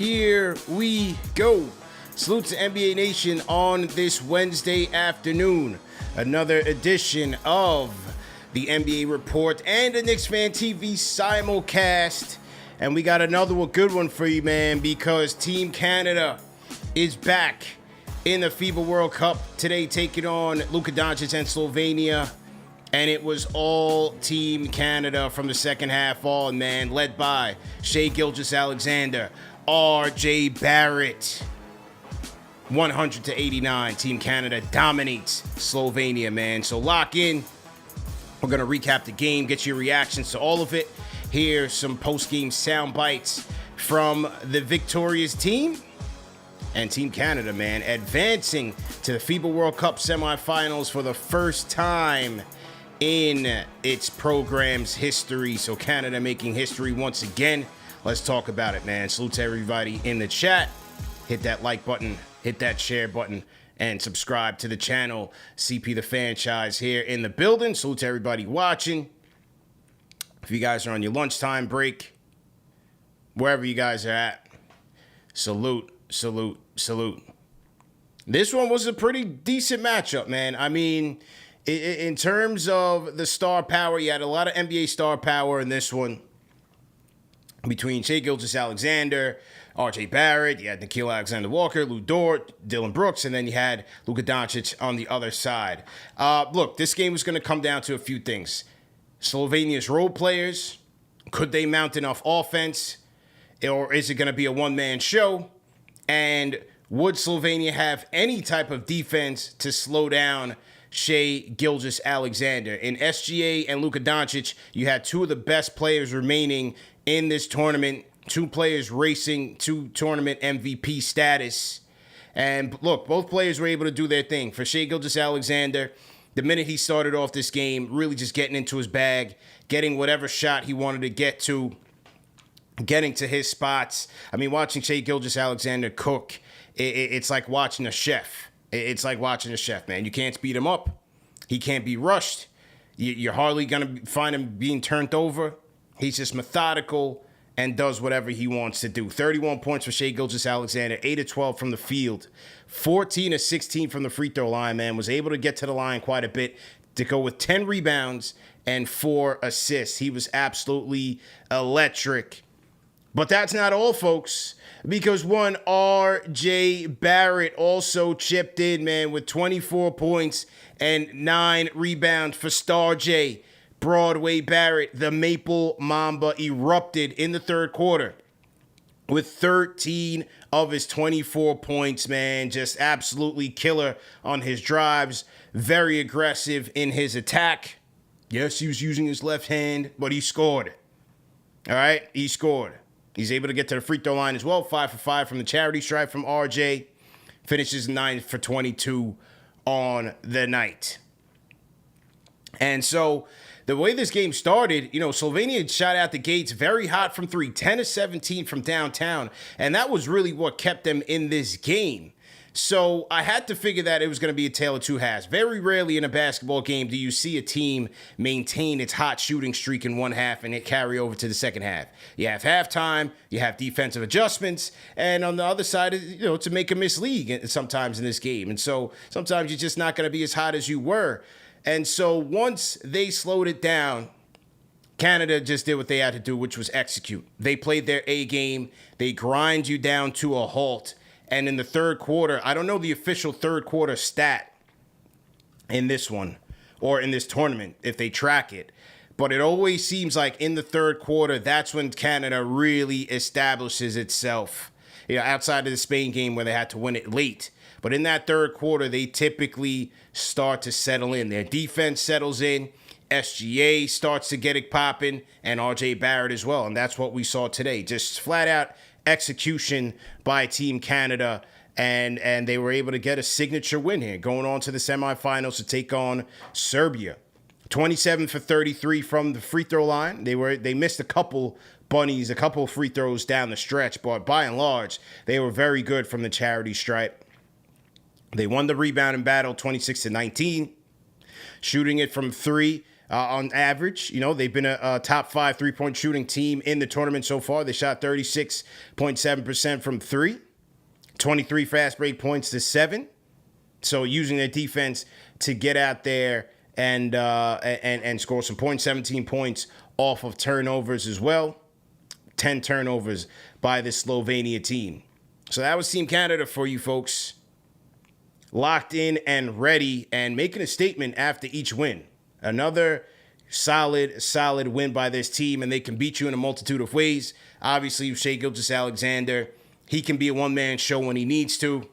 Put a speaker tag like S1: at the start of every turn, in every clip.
S1: Here we go. Salute to NBA Nation on this Wednesday afternoon. Another edition of the NBA Report and the Knicks Fan TV simulcast. And we got another good one for you, man, because Team Canada is back in the FIBA World Cup today, taking on Luka, Doncic, and Slovenia. And it was all Team Canada from the second half on, man, led by Shai Gilgeous-Alexander, R.J. Barrett. 100-89. Team Canada dominates Slovenia, man. So lock in. We're going to recap the game, get your reactions to all of it. Here's some post-game sound bites from the victorious team. And Team Canada, man, advancing to the FIBA World Cup semifinals for the first time in its program's history. So Canada making history once again. Let's talk about it, man. Salute to everybody in the chat. Hit that like button, hit that share button, and subscribe to the channel. CP the Franchise here in the building. Salute to everybody watching. If you guys are on your lunchtime break, wherever you guys are at, salute, salute, salute. This one was a pretty decent matchup, man. I mean, in terms of the star power, you had a lot of NBA star power in this one. Between Shai Gilgeous-Alexander, R.J. Barrett, you had Nickeil Alexander-Walker, Lu Dort, Dylan Brooks, and then you had Luka Doncic on the other side. Look, this game was going to come down to a few things. Slovenia's role players, could they mount enough offense, or is it going to be a one-man show? And would Slovenia have any type of defense to slow down Shai Gilgeous-Alexander? In SGA and Luka Doncic, you had two of the best players remaining in this tournament, two players racing to tournament MVP status. And look, both players were able to do their thing. For Shai Gilgeous-Alexander, the minute he started off this game, really just getting into his bag, getting whatever shot he wanted to get to, getting to his spots. I mean, watching Shai Gilgeous-Alexander cook, it's like watching a chef. It's like watching a chef, man. You can't speed him up. He can't be rushed. You're hardly going to find him being turned over. He's just methodical and does whatever he wants to do. 31 points for Shai Gilgeous-Alexander, 8 of 12 from the field, 14 of 16 from the free throw line, man. Was able to get to the line quite a bit to go with 10 rebounds and 4 assists. He was absolutely electric. But that's not all, folks, because one R.J. Barrett also chipped in, man, with 24 points and 9 rebounds for Star J. Broadway Barrett, the Maple Mamba, erupted in the third quarter with 13 of his 24 points, man. Just absolutely killer on his drives. Very aggressive in his attack. Yes, he was using his left hand, but he scored. All right, he scored. He's able to get to the free throw line as well. 5 for 5 from the charity stripe from RJ. Finishes 9 for 22 on the night. And so the way this game started, Slovenia shot out the gates very hot from three, 10 of 17 from downtown. And that was really what kept them in this game. So I had to figure that it was going to be a tale of two halves. Very rarely in a basketball game do you see a team maintain its hot shooting streak in one half and it carry over to the second half. You have halftime, you have defensive adjustments, and on the other side, it's a make or miss league sometimes in this game. And so sometimes you're just not going to be as hot as you were. And so once they slowed it down, Canada just did what they had to do, which was execute. They played their A game. They grind you down to a halt. And in the third quarter, I don't know the official third quarter stat in this one or in this tournament if they track it, but it always seems like in the third quarter, that's when Canada really establishes itself. Outside of the Spain game where they had to win it late. But in that third quarter, they typically start to settle in. Their defense settles in. SGA starts to get it popping, and R.J. Barrett as well. And that's what we saw today. Just flat out execution by Team Canada, and they were able to get a signature win here, going on to the semifinals to take on Serbia. 27 for 33 from the free throw line. They missed a couple bunnies, a couple free throws down the stretch, but by and large, they were very good from the charity stripe. They won the rebounding battle 26-19. Shooting it from three, on average. You know, they've been a top 5 3-point shooting team in the tournament so far. They shot 36.7% from 3, 23 fast break points to 7. So using their defense to get out there and score some points, 17 points off of turnovers as well. 10 turnovers by the Slovenia team. So that was Team Canada for you folks. Locked in and ready and making a statement after each win. Another solid win by this team, and they can beat you in a multitude of ways. Obviously, Shai Gilgeous-Alexander, he can be a one-man show when he needs to,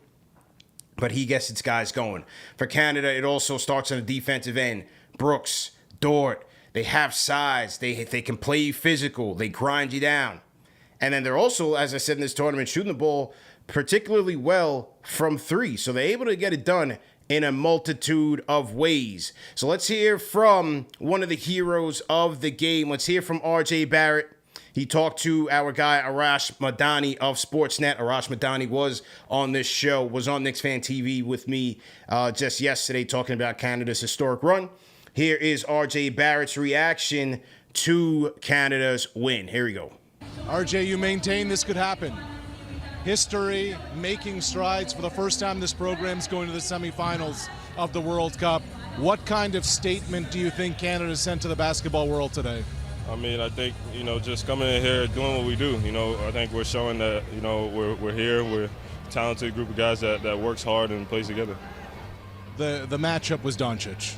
S1: but he gets its guys going. For Canada, it also starts on the defensive end. Brooks, Dort, they have size. They can play physical. They grind you down. And then they're also, as I said in this tournament, shooting the ball particularly well from 3. So they're able to get it done in a multitude of ways. So let's hear from one of the heroes of the game. Let's hear from RJ Barrett. He talked to our guy, Arash Madani of Sportsnet. Arash Madani was on this show, was on Knicks Fan TV with me just yesterday talking about Canada's historic run. Here is RJ Barrett's reaction to Canada's win. Here we go.
S2: RJ, you maintain this could happen. History, making strides for the first time this program's going to the semifinals of the World Cup. What kind of statement do you think Canada sent to the basketball world today?
S3: I mean, I think, just coming in here, doing what we do, I think we're showing that, we're here, we're a talented group of guys that works hard and plays together.
S2: The matchup was Doncic.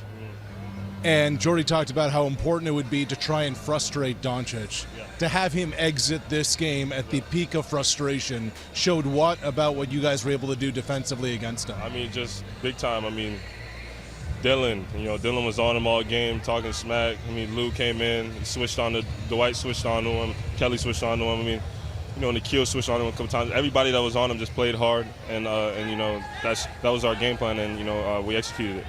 S2: And Jordy talked about how important it would be to try and frustrate Doncic. Yeah. To have him exit this game at the peak of frustration showed what about what you guys were able to do defensively against him?
S3: I mean, just big time. I mean, Dylan, Dylan was on him all game, talking smack. I mean, Lou came in, he switched on to Dwight, switched on to him, Kelly switched on to him. I mean, Nikhil switched on him a couple times. Everybody that was on him just played hard, and that was our game plan, and we executed it.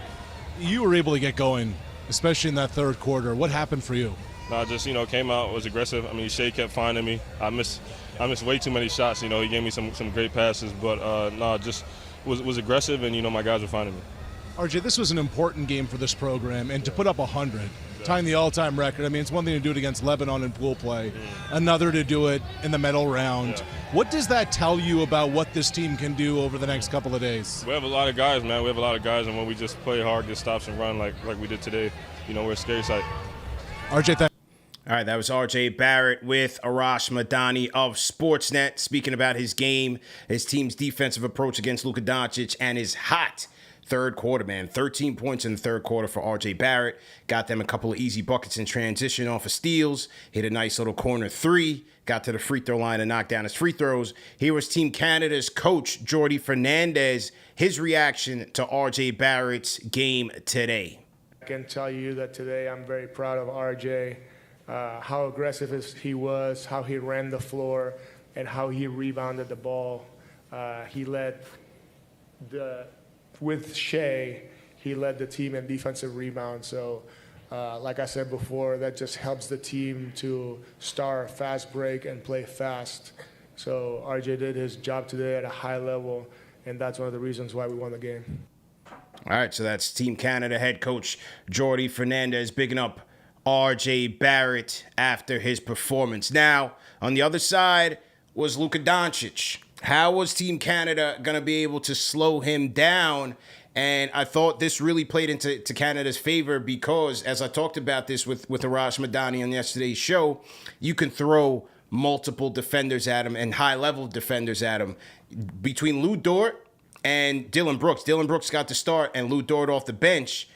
S2: You were able to get going, especially in that third quarter. What happened for you?
S3: I just came out, was aggressive. I mean, Shai kept finding me. I missed way too many shots. He gave me some great passes, but just was aggressive, and my guys were finding me.
S2: RJ, this was an important game for this program, and to put up 100, tying the all-time record. I mean, it's one thing to do it against Lebanon in pool play, another to do it in the medal round. Yeah. What does that tell you about what this team can do over the next couple of days?
S3: We have a lot of guys, man. We have a lot of guys, and when we just play hard, get stops and run like we did today, we're a scary sight.
S2: RJ, thanks.
S1: All right, that was RJ Barrett with Arash Madani of Sportsnet speaking about his game, his team's defensive approach against Luka Doncic, and his hot third quarter, man. 13 points in the third quarter for RJ Barrett. Got them a couple of easy buckets in transition off of steals. Hit a nice little corner 3. Got to the free throw line and knocked down his free throws. Here was Team Canada's coach, Jordy Fernandez. His reaction to RJ Barrett's game today.
S4: I can tell you that today I'm very proud of RJ. How aggressive he was, how he ran the floor, and how he rebounded the ball. With Shai, he led the team in defensive rebound. So, like I said before, that just helps the team to start fast break and play fast. So RJ did his job today at a high level, and that's one of the reasons why we won the game.
S1: All right, so that's Team Canada head coach Jordy Fernandez bigging up RJ Barrett after his performance. Now, on the other side was Luka Doncic. How was Team Canada going to be able to slow him down? And I thought this really played into Canada's favor because, as I talked about this with Arash Madani on yesterday's show, you can throw multiple defenders at him and high-level defenders at him. Between Lou Dort and Dylan Brooks. Dylan Brooks got the start and Lou Dort off the bench.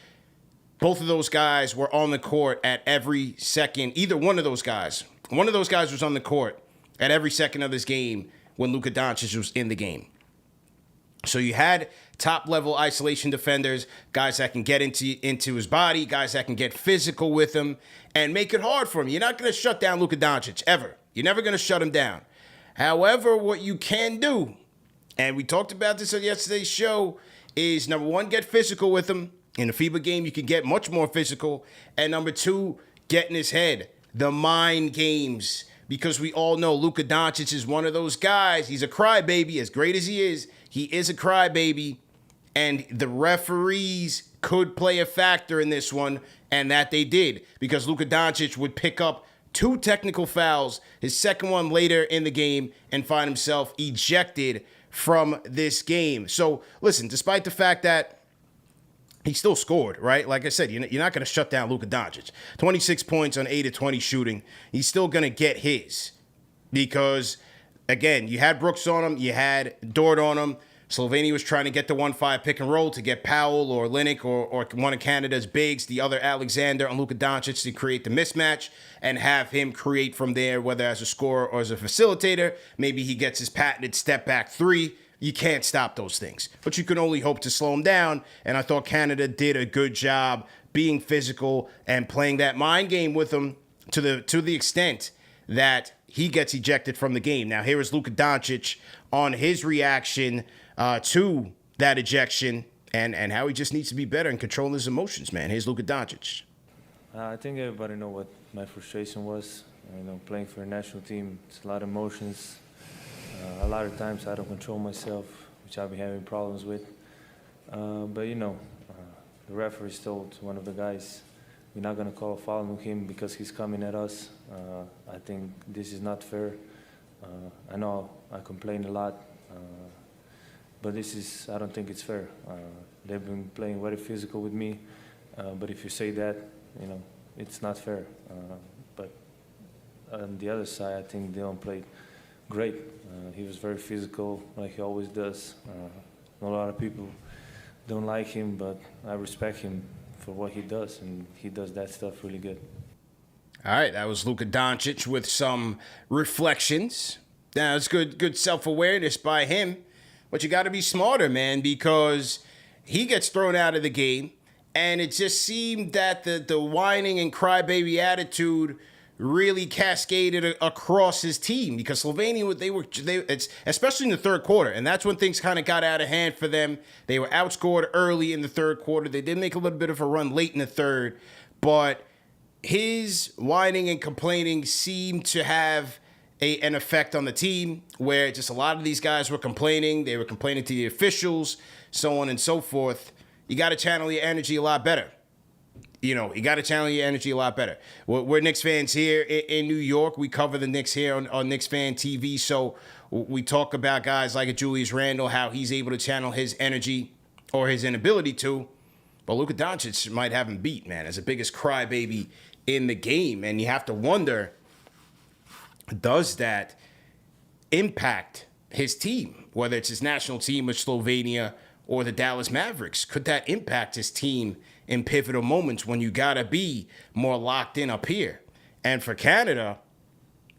S1: Both of those guys were on the court at every second. Either one of those guys. One of those guys was on the court at every second of this game when Luka Doncic was in the game. So you had top-level isolation defenders, guys that can get into his body, guys that can get physical with him and make it hard for him. You're not going to shut down Luka Doncic, ever. You're never going to shut him down. However, what you can do, and we talked about this on yesterday's show, is, number one, get physical with him. In a FIBA game, you can get much more physical. And number two, get in his head. The mind games. Because we all know Luka Doncic is one of those guys. He's a crybaby. As great as he is a crybaby. And the referees could play a factor in this one, and that they did, because Luka Doncic would pick up 2 technical fouls, his second one later in the game, and find himself ejected from this game. So, listen, despite the fact that he still scored, right? Like I said, you're not going to shut down Luka Doncic. 26 points on 8 of 20 shooting. He's still going to get his because, again, you had Brooks on him. You had Dort on him. Slovenia was trying to get the 1-5 pick and roll to get Powell or Linnick or one of Canada's bigs, the other Alexander on Luka Doncic, to create the mismatch and have him create from there, whether as a scorer or as a facilitator. Maybe he gets his patented step back 3. You can't stop those things, but you can only hope to slow him down. And I thought Canada did a good job being physical and playing that mind game with him to the extent that he gets ejected from the game. Now, here is Luka Doncic on his reaction to that ejection and how he just needs to be better and controlling his emotions, man. Here's Luka Doncic.
S5: I think everybody know what my frustration was. Playing for a national team, it's a lot of emotions. A lot of times I don't control myself, which I've been having problems with. But the referee told one of the guys, we're not going to call a foul on him because he's coming at us. I think this is not fair. I know I complain a lot. But I don't think it's fair. They've been playing very physical with me, but if you say that, it's not fair. But on the other side, I think Dylan played great. He was very physical, like he always does. A lot of people don't like him, but I respect him for what he does, and he does that stuff really good.
S1: All right, that was Luka Doncic with some reflections. Now, it's good self-awareness by him. But you got to be smarter, man, because he gets thrown out of the game, and it just seemed that the whining and crybaby attitude really cascaded across his team, because Slovenia, it's especially in the third quarter, and that's when things kind of got out of hand for them. They were outscored early in the third quarter. They did make a little bit of a run late in the third, but his whining and complaining seemed to have an effect on the team, where just a lot of these guys were complaining. They were complaining to the officials, so on and so forth. You got to channel your energy a lot better. You got to channel your energy a lot better. We're Knicks fans here in New York. We cover the Knicks here on Knicks Fan TV, so we talk about guys like a Julius Randle, how he's able to channel his energy or his inability to. But Luka Doncic might have him beat, man, as the biggest crybaby in the game. And you have to wonder, does that impact his team, whether it's his national team with Slovenia or the Dallas Mavericks? Could that impact his team in pivotal moments when you got to be more locked in up here? And for Canada,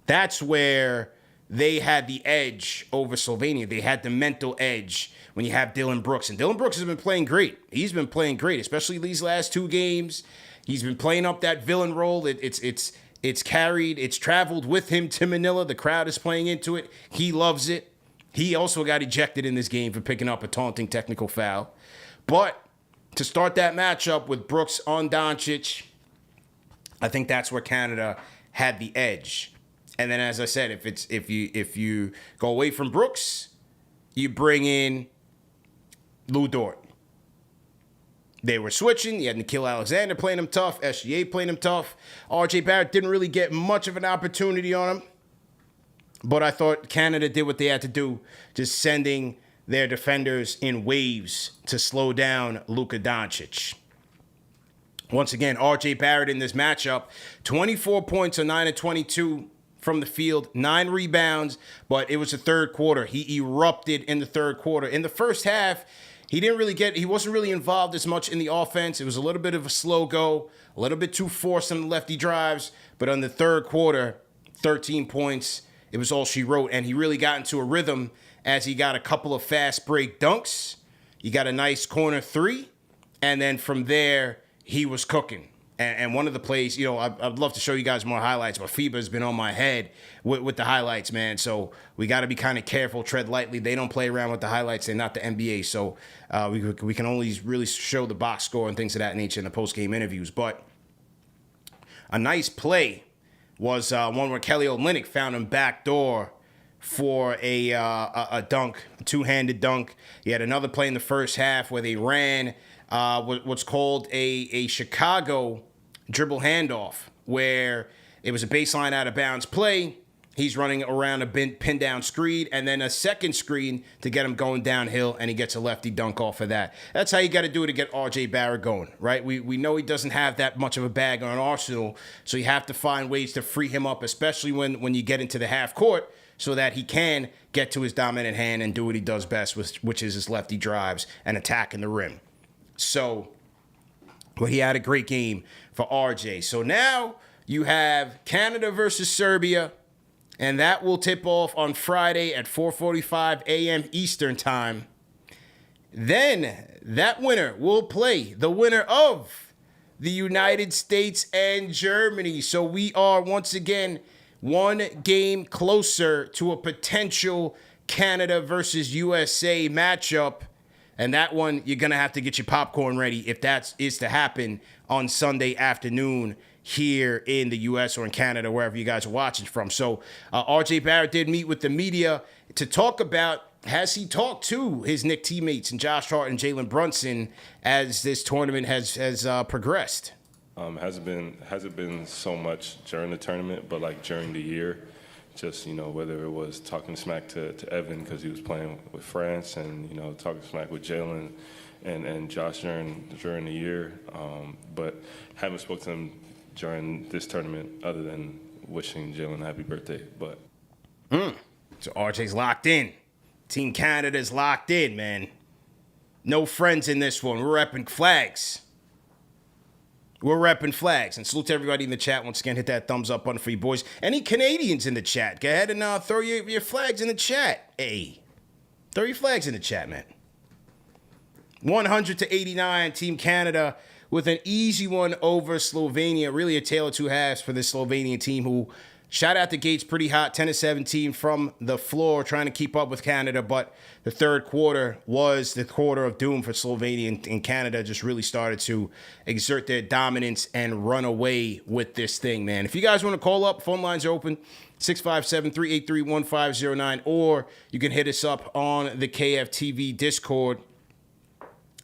S1: that's where they had the edge over Slovenia. They had the mental edge when you have Dylan Brooks. And Dylan Brooks has been playing great. He's been playing great, especially these last 2 games. He's been playing up that villain role. It's traveled with him to Manila. The crowd is playing into it. He loves it. He also got ejected in this game for picking up a taunting technical foul. But to start that matchup with Brooks on Doncic, I think that's where Canada had the edge. And then, as I said, if you go away from Brooks, you bring in Lou Dort. They were switching. You had Nikhil Alexander playing him tough. SGA playing him tough. RJ Barrett didn't really get much of an opportunity on him. But I thought Canada did what they had to do, just sending their defenders in waves to slow down Luka Doncic. Once again, RJ Barrett in this matchup, 24 points on 9 of 22 from the field, 9 rebounds, but it was the third quarter. He erupted in the third quarter. In the first half, he wasn't really involved as much in the offense. It was a little bit of a slow go, a little bit too forced on the lefty drives, but on the third quarter, 13 points, it was all she wrote, and he really got into a rhythm as he got a couple of fast break dunks. He got a nice corner 3, and then from there, he was cooking. And one of the plays, I'd love to show you guys more highlights, but FIBA has been on my head with the highlights, man. So we got to be kind of careful, tread lightly. They don't play around with the highlights. They're not the NBA. So we can only really show the box score and things of that nature in the post-game interviews. But a nice play was one where Kelly Olynyk found him backdoor for a dunk, a two-handed dunk. He had another play in the first half where they ran what's called a Chicago dribble handoff, where it was a baseline out of bounds play. He's running around a pin down screen and then a second screen to get him going downhill, and he gets a lefty dunk off of that. That's how you got to do it to get RJ Barrett going, right? We know he doesn't have that much of a bag on Arsenal, so you have to find ways to free him up, especially when you get into the half court, so that he can get to his dominant hand and do what he does best, which is his lefty drives and attacking the rim. So, but he had a great game for RJ. So now you have Canada versus Serbia, and that will tip off on Friday at 4:45 a.m. Eastern time. Then that winner will play the winner of the United States and Germany. So we are once again one game closer to a potential Canada versus USA matchup. And that one, you're going to have to get your popcorn ready if that is to happen on Sunday afternoon here in the U.S. or in Canada, wherever you guys are watching from. So RJ Barrett did meet with the media to talk about, has he talked to his Knick teammates and Josh Hart and Jalen Brunson as this tournament has progressed?
S3: Hasn't been so much during the tournament, but like during the year, just, whether it was talking smack to Evan because he was playing with France, and, talking smack with Jalen and Josh during the year. But haven't spoken to him during this tournament other than wishing Jalen a happy birthday. But
S1: So RJ's locked in. Team Canada's locked in, man. No friends in this one. We're repping flags. And salute to everybody in the chat. Once again, hit that thumbs up button for you boys. Any Canadians in the chat, go ahead and throw your flags in the chat. Hey, throw your flags in the chat, man. 100-89, Team Canada with an easy one over Slovenia. Really a tale of two halves for this Slovenian team, who shot out the gates pretty hot, 10-17 from the floor, trying to keep up with Canada. But the third quarter was the quarter of doom for Slovenia, and Canada just really started to exert their dominance and run away with this thing, man. If you guys want to call up, phone lines are open, 657-383-1509, or you can hit us up on the KFTV Discord.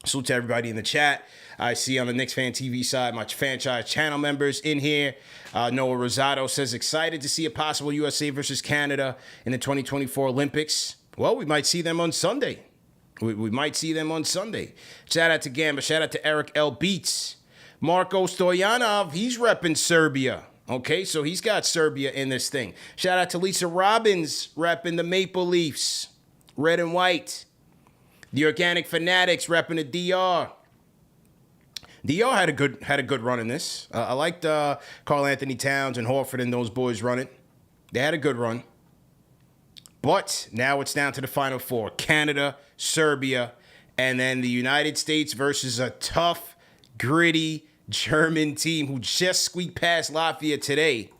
S1: Salute to everybody in the chat. I see on the Knicks Fan TV side, my franchise channel members in here. Noah Rosado says, excited to see a possible USA versus Canada in the 2024 Olympics. Well, we might see them on Sunday. We might see them on Sunday. Shout out to Gamba. Shout out to Eric L. Beats. Marko Stoyanov, he's repping Serbia. Okay, so he's got Serbia in this thing. Shout out to Lisa Robbins, repping the Maple Leafs. Red and white. The Organic Fanatics repping the DR. DR had a good run in this. I liked Karl Anthony Towns and Horford and those boys running. They had a good run. But now it's down to the Final Four. Canada, Serbia, and then the United States versus a tough, gritty German team who just squeaked past Latvia today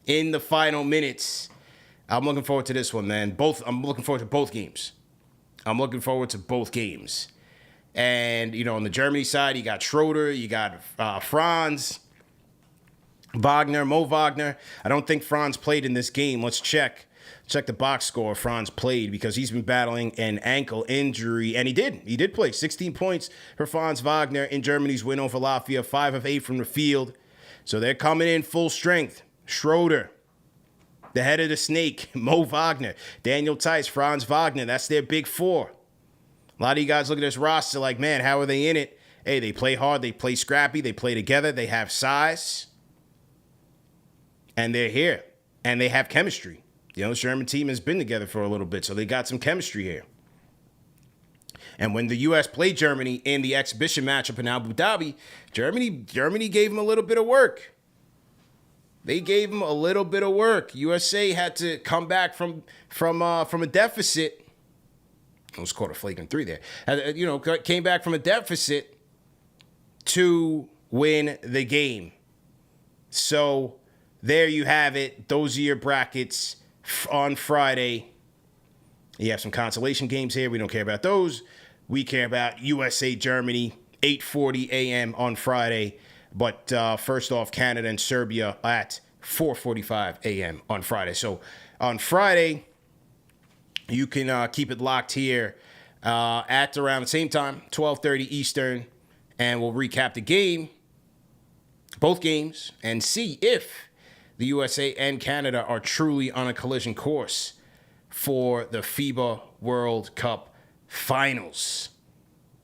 S1: in the final minutes. I'm looking forward to this one, man. I'm looking forward to both games. And, on the Germany side, you got Schroeder, you got Franz Wagner, Mo Wagner. I don't think Franz played in this game. Let's check the box score. Franz played because he's been battling an ankle injury, and he did play. 16 points for Franz Wagner in Germany's win over Latvia, 5 of 8 from the field. So they're coming in full strength. Schroeder, the head of the snake, Mo Wagner, Daniel Theis, Franz Wagner. That's their big four. A lot of you guys look at this roster like, man, how are they in it? Hey, they play hard, they play scrappy, they play together, they have size, and they're here, and they have chemistry. The German team has been together for a little bit, so they got some chemistry here. And when the U.S. played Germany in the exhibition matchup in Abu Dhabi, Germany gave them a little bit of work. They gave them a little bit of work. USA had to come back from a deficit. Almost caught a flagrant 3 there. Came back from a deficit to win the game. So there you have it. Those are your brackets on Friday. You have some consolation games here. We don't care about those. We care about USA, Germany, 8:40 a.m. on Friday. But first off, Canada and Serbia at 4:45 a.m. on Friday. So on Friday. You can keep it locked here at around the same time, 12:30 Eastern, and we'll recap the game, both games, and see if the USA and Canada are truly on a collision course for the FIBA World Cup Finals.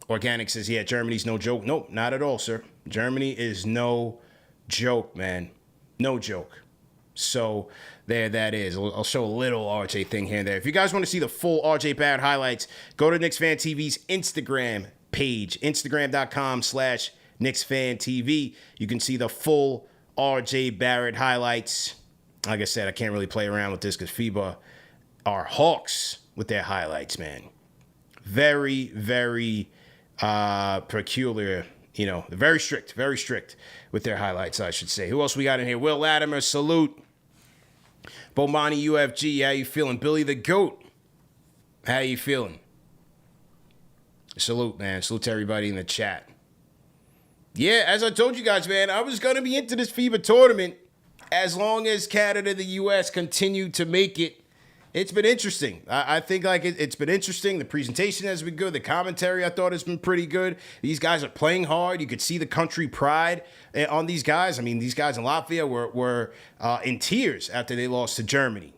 S1: Organic says, yeah, Germany's no joke. Nope, not at all, sir. Germany is no joke, man. No joke. So there that is. I'll show a little RJ thing here and there. If you guys want to see the full RJ Barrett highlights, go to Knicks Fan TV's Instagram page, instagram.com/Knicks Fan TV. You can see the full RJ Barrett highlights. Like I said, I can't really play around with this because FIBA are hawks with their highlights, man. Very, very peculiar. You know, very strict with their highlights, I should say. Who else we got in here? Will Latimer, salute. Bomani UFG, how you feeling? Billy the GOAT, how you feeling? Salute, man. Salute to everybody in the chat. Yeah, as I told you guys, man, I was going to be into this FIBA tournament as long as Canada and the U.S. continue to make it. It's been interesting. I think like it's been interesting. The presentation has been good. The commentary I thought has been pretty good. These guys are playing hard. You could see the country pride on these guys. I mean, these guys in Latvia were in tears after they lost to Germany.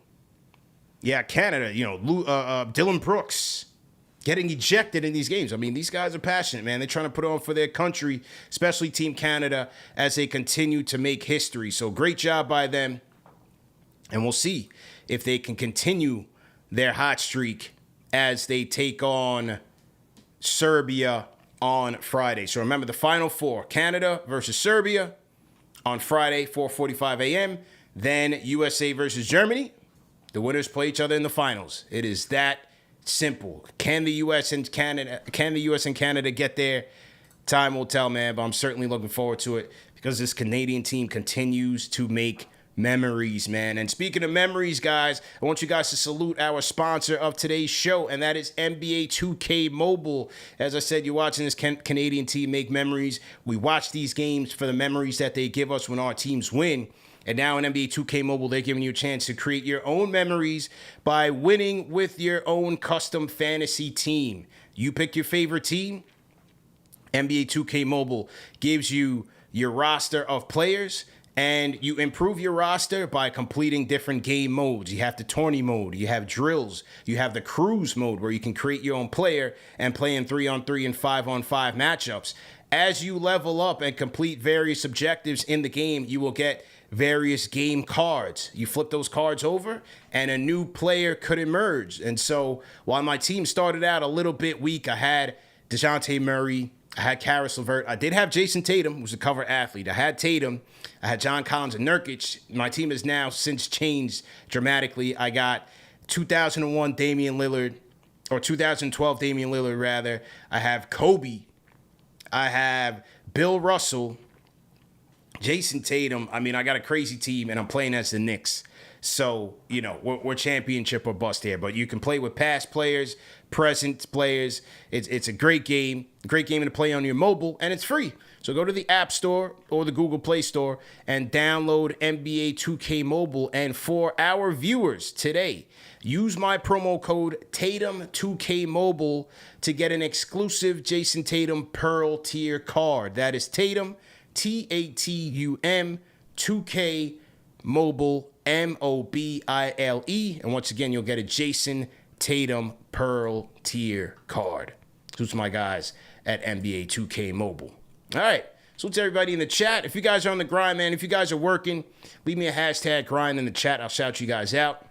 S1: Yeah, Canada, you know, Dylan Brooks getting ejected in these games. I mean, these guys are passionate, man. They're trying to put on for their country, especially Team Canada, as they continue to make history. So great job by them. And we'll see if they can continue their hot streak as they take on Serbia on Friday. So remember the Final Four, Canada versus Serbia on Friday, 4:45 a.m. Then USA versus Germany. The winners play each other in the finals. It is that simple. Can the US and Canada get there? Time will tell, man, but I'm certainly looking forward to it because this Canadian team continues to make memories, man. And speaking of memories, guys, I want you guys to salute our sponsor of today's show, and that is NBA 2K Mobile. As I said, you're watching this Canadian team make memories. We watch these games for the memories that they give us when our teams win. And now in NBA 2K Mobile, they're giving you a chance to create your own memories by winning with your own custom fantasy team. You pick your favorite team. NBA 2K Mobile gives you your roster of players, and you improve your roster by completing different game modes. You have the tourney mode, you have drills, you have the cruise mode where you can create your own player and play in 3-on-3 and 5-on-5 matchups. As you level up and complete various objectives in the game, you will get various game cards. You flip those cards over and a new player could emerge. And so while my team started out a little bit weak, I had DeJounte Murray, I had Karis LeVert. I did have Jason Tatum, who's a cover athlete. I had Tatum. I had John Collins and Nurkic. My team has now since changed dramatically. I got 2001 Damian Lillard, or 2012 Damian Lillard, rather. I have Kobe. I have Bill Russell, Jason Tatum. I mean, I got a crazy team, and I'm playing as the Knicks. So, you know, we're championship or bust here. But you can play with past players, present players. It's a great game to play on your mobile, and it's free. So go to the App Store or the Google Play Store and download NBA 2K Mobile. And for our viewers today, use my promo code Tatum2K Mobile to get an exclusive Jason Tatum Pearl tier card. That is Tatum, Tatum, 2K Mobile, MOBILE. And once again, you'll get a Jason Tatum Pearl tier card. Who's my guys at NBA 2K Mobile. All right. So to everybody in the chat, if you guys are on the grind, man, if you guys are working, leave me a hashtag grind in the chat. I'll shout you guys out.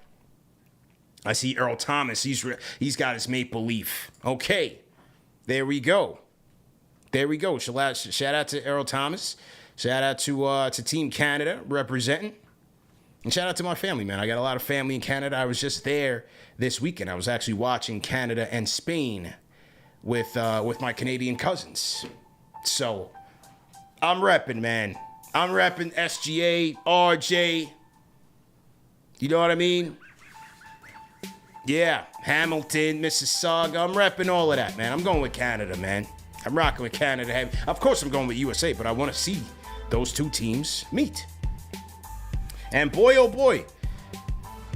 S1: I see Earl Thomas. He's got his Maple Leaf. Okay. There we go. Shout out to Earl Thomas. Shout out to Team Canada representing. And shout out to my family, man. I got a lot of family in Canada. I was just there this weekend. I was actually watching Canada and Spain with my Canadian cousins. So I'm repping, man. I'm repping SGA, RJ. You know what I mean? Yeah, Hamilton, Mississauga. I'm repping all of that, man. I'm going with Canada, man. I'm rocking with Canada. Of course, I'm going with USA, but I want to see those two teams meet. And boy, oh boy,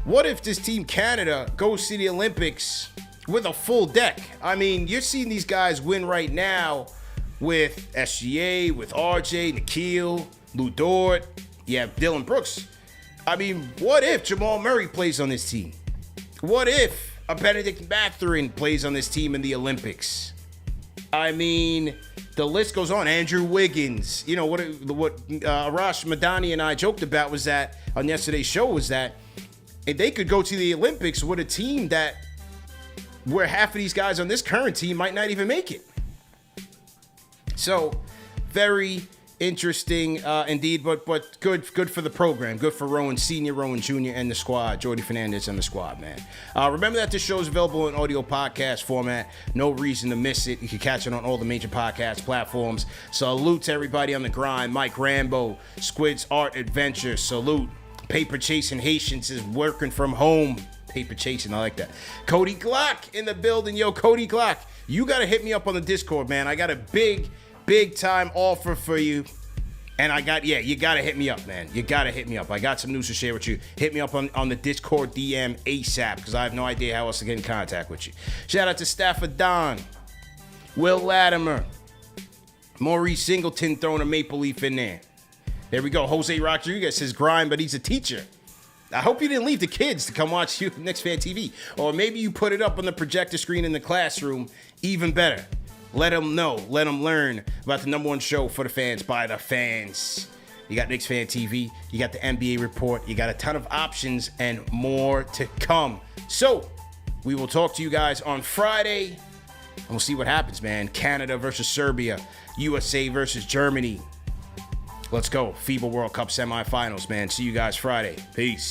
S1: what if this team Canada goes to the Olympics with a full deck? I mean, you're seeing these guys win right now with SGA, with RJ, Nikhil, Lou Dort. You have Dylan Brooks. I mean, what if Jamal Murray plays on this team? What if a Benedict Mathurin plays on this team in the Olympics? I mean, the list goes on. Andrew Wiggins. You know, what Arash Madani and I joked about was that on yesterday's show was that if they could go to the Olympics with a team where half of these guys on this current team might not even make it. So, very interesting indeed, but good for the program. Good for Rowan Sr., Rowan Jr., and the squad. Jordy Fernandez and the squad, man. Remember that this show is available in audio podcast format. No reason to miss it. You can catch it on all the major podcast platforms. Salute to everybody on the grind. Mike Rambo, Squid's Art Adventure. Salute. Paper Chasing Haitians is working from home. Paper Chasing, I like that. Cody Glock in the building. Yo, Cody Glock, you got to hit me up on the Discord, man. I got a big time offer for you. And you got to hit me up, man. You got to hit me up. I got some news to share with you. Hit me up on the Discord DM ASAP because I have no idea how else to get in contact with you. Shout out to Stafford Don, Will Latimer, Maurice Singleton throwing a maple leaf in there. There we go. Jose Rodriguez says grind, but he's a teacher. I hope you didn't leave the kids to come watch you Knicks Fan TV. Or maybe you put it up on the projector screen in the classroom. Even better. Let them know. Let them learn about the number one show for the fans by the fans. You got Knicks Fan TV. You got the NBA Report. You got a ton of options and more to come. So, we will talk to you guys on Friday. And we'll see what happens, man. Canada versus Serbia. USA versus Germany. Let's go. FIBA World Cup semifinals, man. See you guys Friday. Peace.